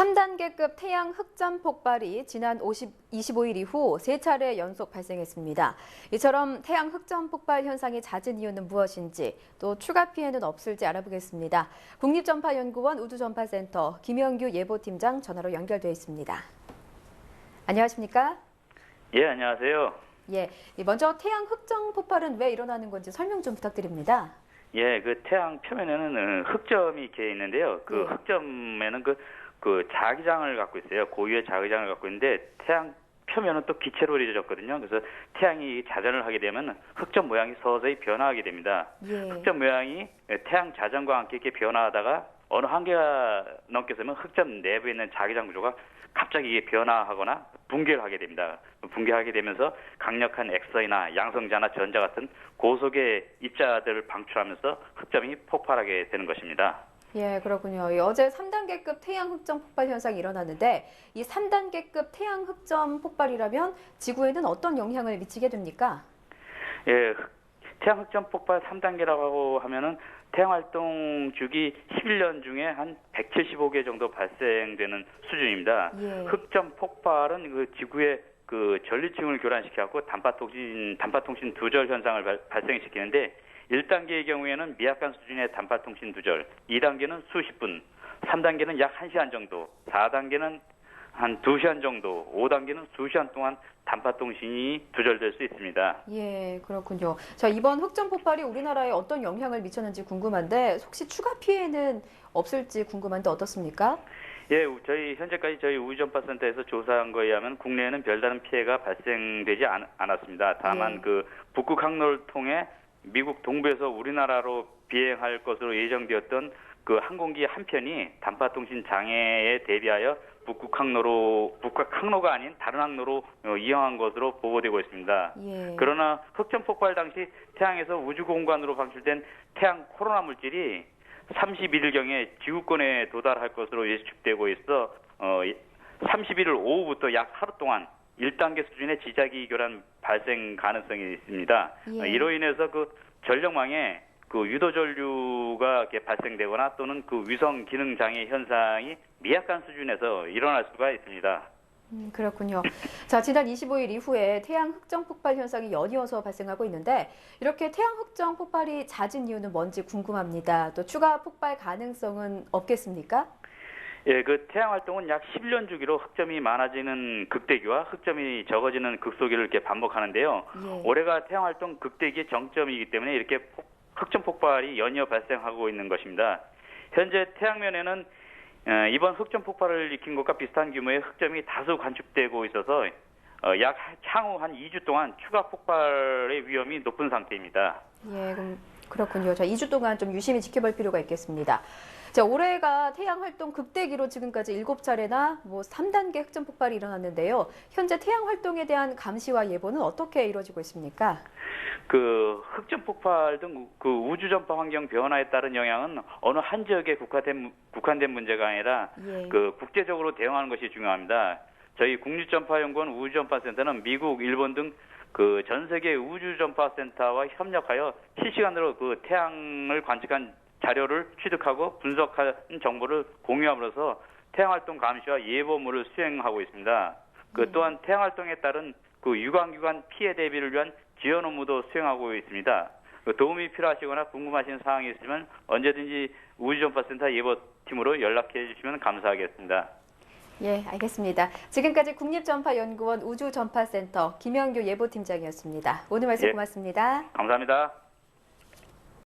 3단계급 태양 흑점 폭발이 지난 25일 이후 3차례 연속 발생했습니다. 이처럼 태양 흑점 폭발 현상이 잦은 이유는 무엇인지, 또 추가 피해는 없을지 알아보겠습니다. 국립전파연구원 우주전파센터 김영규 예보팀장 전화로 연결돼 있습니다. 안녕하십니까? 예, 안녕하세요. 예, 먼저 태양 흑점 폭발은 왜 일어나는 건지 설명 좀 부탁드립니다. 예, 그 태양 표면에는 흑점이 이렇게 있는데요. 그 흑점에는 그 자기장을 갖고 있어요. 고유의 자기장을 갖고 있는데 태양 표면은 또 기체로 이루어졌거든요. 그래서 태양이 자전을 하게 되면 흑점 모양이 서서히 변화하게 됩니다. 흑점 모양이 태양 자전과 함께 이렇게 변화하다가 어느 한계가 넘게 되면 흑점 내부에 있는 자기장 구조가 갑자기 변화하거나 붕괴를 하게 됩니다. 붕괴하게 되면서 강력한 엑서이나 양성자나 전자 같은 고속의 입자들을 방출하면서 흑점이 폭발하게 되는 것입니다. 예, 그렇군요. 어제 3단계급 태양 흑점 폭발 현상이 일어났는데 이 3단계급 태양 흑점 폭발이라면 지구에는 어떤 영향을 미치게 됩니까? 예, 태양 흑점 폭발 3단계라고 하면은 태양 활동 주기 11년 중에 한 175개 정도 발생되는 수준입니다. 예. 흑점 폭발은 그 지구의 그 전리층을 교란시켜갖고 단파통신 두절 현상을 발생시키는데 1단계의 경우에는 미약한 수준의 단파통신 두절, 2단계는 수십 분, 3단계는 약 1시간 정도, 4단계는 한 2시간 정도, 5단계는 수시간 동안 단파통신이 두절될 수 있습니다. 예, 그렇군요. 자, 이번 흑점 폭발이 우리나라에 어떤 영향을 미쳤는지 궁금한데 혹시 추가 피해는 없을지 궁금한데 어떻습니까? 예, 현재까지 저희 우주전파센터에서 조사한 거에 의하면 국내에는 별다른 피해가 발생되지 않았습니다. 다만 그 북극 항로를 통해 미국 동부에서 우리나라로 비행할 것으로 예정되었던 그 항공기 한 편이 단파통신 장애에 대비하여 북극 항로가 아닌 다른 항로로 이용한 것으로 보고되고 있습니다. 예. 그러나 흑점 폭발 당시 태양에서 우주 공간으로 방출된 태양 코로나 물질이 31일경에 지구권에 도달할 것으로 예측되고 있어 31일 오후부터 약 하루 동안 1단계 수준의 지자기 교란 발생 가능성이 있습니다. 예. 이로 인해서 그 전력망에 그 유도전류가 이렇게 발생되거나 또는 그 위성 기능 장애 현상이 미약한 수준에서 일어날 수가 있습니다. 그렇군요. 자, 지난 25일 이후에 태양 흑점 폭발 현상이 연이어서 발생하고 있는데 이렇게 태양 흑점 폭발이 잦은 이유는 뭔지 궁금합니다. 또 추가 폭발 가능성은 없겠습니까? 예, 그 태양 활동은 약 11년 주기로 흑점이 많아지는 극대기와 흑점이 적어지는 극소기를 이렇게 반복하는데요. 예. 올해가 태양 활동 극대기의 정점이기 때문에 이렇게 흑점 폭발이 연이어 발생하고 있는 것입니다. 현재 태양면에는 이번 흑점 폭발을 일으킨 것과 비슷한 규모의 흑점이 다수 관측되고 있어서 약 향후 한 2주 동안 추가 폭발의 위험이 높은 상태입니다. 예, 그렇군요. 자, 2주 동안 좀 유심히 지켜볼 필요가 있겠습니다. 자, 올해가 태양 활동 극대기로 지금까지 7차례나 3단계 흑점 폭발이 일어났는데요. 현재 태양 활동에 대한 감시와 예보는 어떻게 이루어지고 있습니까? 그 흑점 폭발 등 그 우주 전파 환경 변화에 따른 영향은 어느 한 지역에 국한된 문제가 아니라 그 국제적으로 대응하는 것이 중요합니다. 저희 국립전파연구원 우주전파센터는 미국, 일본 등 그 전 세계 우주전파센터와 협력하여 실시간으로 그 태양을 관측한 자료를 취득하고 분석한 정보를 공유함으로써 태양 활동 감시와 예보물을 수행하고 있습니다. 또한 태양 활동에 따른 그 유관기관 피해 대비를 위한 지원 업무도 수행하고 있습니다. 도움이 필요하시거나 궁금하신 사항이 있으면 언제든지 우주전파센터 예보팀으로 연락해 주시면 감사하겠습니다. 예, 알겠습니다. 지금까지 국립전파연구원 우주전파센터 김영규 예보팀장이었습니다. 오늘 말씀 고맙습니다. 감사합니다.